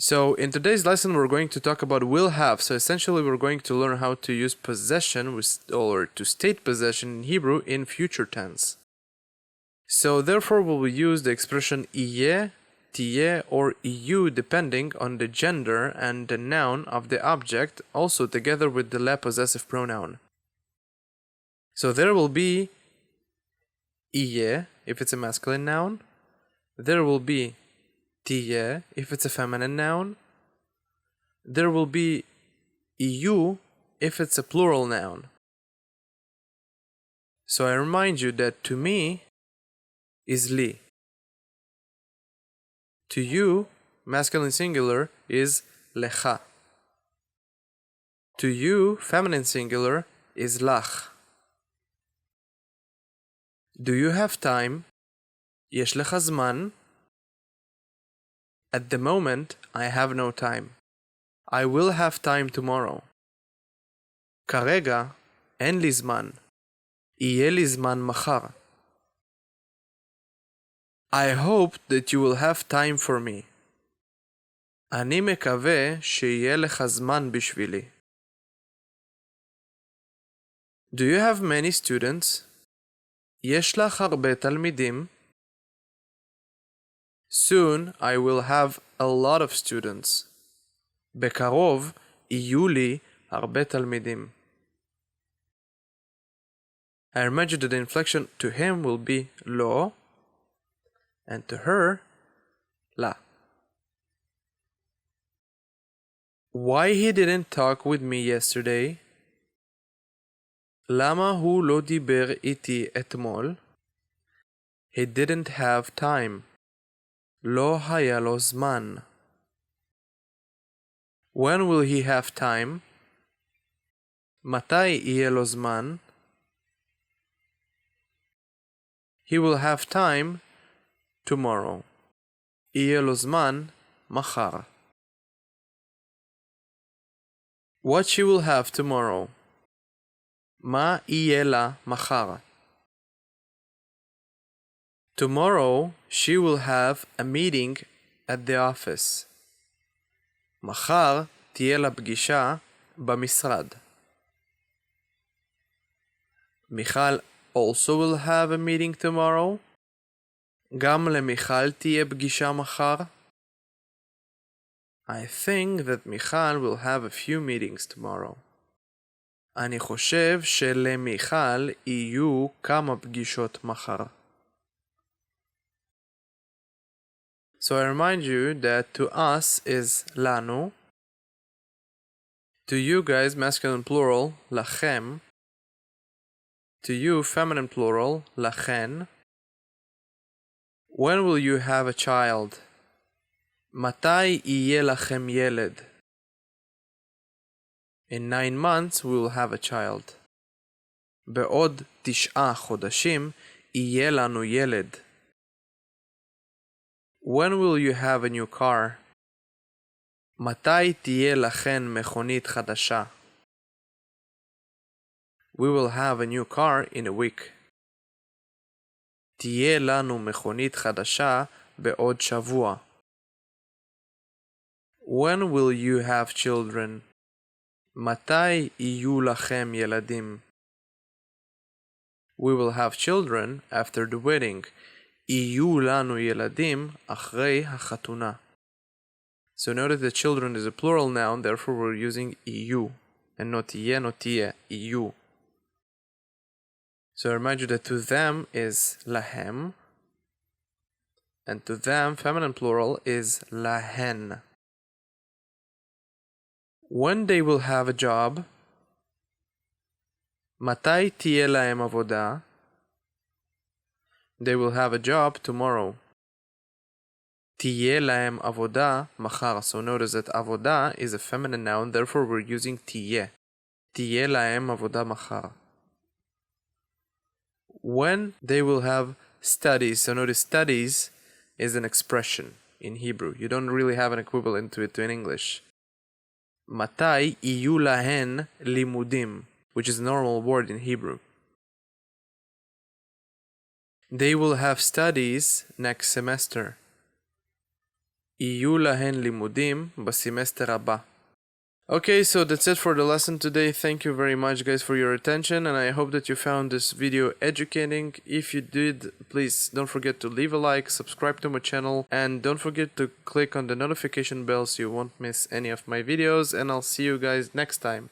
So in today's lesson, we're going to talk about will have. So essentially, we're going to learn how to use possession or to state possession in Hebrew in future tense. So therefore, we will use the expression iye, tiye, or iyu depending on the gender and the noun of the object, also together with the la possessive pronoun. So there will be iye if it's a masculine noun. There will be tiye if it's a feminine noun. There will be iyu if it's a plural noun. So I remind you that to me is li. To you, masculine singular, is lecha. To you, feminine singular, is lach. Do you have time? יש לך זמן? At the moment, I have no time. I will have time tomorrow. כרגע, אין לי זמן. יהיה לי זמן מחר. I hope that you will have time for me. אני מקווה שיהיה לך זמן בשבילי. Do you have many students? יש לך הרבה תלמידים? Soon I will have a lot of students. בקרוב יהיו לי הרבה תלמידים. I remind you that the inflection to him will be lo, and to her, la. Why he didn't talk with me yesterday? למה הוא לא דיבר איתי אתמול? He didn't have time. לא היה לו זמן. When will he have time? מתי יהיה לו זמן? He will have time tomorrow. יהיה לו זמן מחר. What she will have tomorrow? מה יהיה לה מחר? Tomorrow she will have a meeting at the office. מחר תהיה לה פגישה במשרד. מיכל also will have a meeting tomorrow. גם למיכל תהיה פגישה מחר. I think that מיכל will have a few meetings tomorrow. אני חושב שלמיכל יהיו כמה פגישות מחר. So I remind you that to us is לנו. To you guys, masculine plural, לכם. To you, feminine plural, לכן. When will you have a child? מתי יהיה לכם ילד? In 9 months we will have a child. בעוד 9 חודשים יהיה לנו ילד. When will you have a new car? מתי תהיה לכן מכונית חדשה? We will have a new car in a week. תהיה לנו מכונית חדשה בעוד שבוע. When will you have children? מתי יהיו לכם ילדים? We will have children after the wedding. יהיו לנו ילדים אחרי החתונה. So notice that children is a plural noun, therefore we're using יהיו, and not תהיה, not תהיה, יהיו. So I remind you that to them is להם, and to them, feminine plural, is להן. When they will have a job? מתי תהיה להם עבודה? They will have a job tomorrow. תהיה להם עבודה מחר. So notice that עבודה is a feminine noun, therefore we're using תהיה. תהיה להם עבודה מחר. When they will have studies. So notice studies is an expression in Hebrew. You don't really have an equivalent to it in English. מתי יהיו להן לימודים, which is a normal word in Hebrew. They will have studies next semester. יהיו להן לימודים בסמסטר הבא. Okay, so that's it for the lesson today. Thank you very much, guys, for your attention, and I hope that you found this video educating. If you did, please don't forget to leave a like, subscribe to my channel, and don't forget to click on the notification bell so you won't miss any of my videos, and I'll see you guys next time.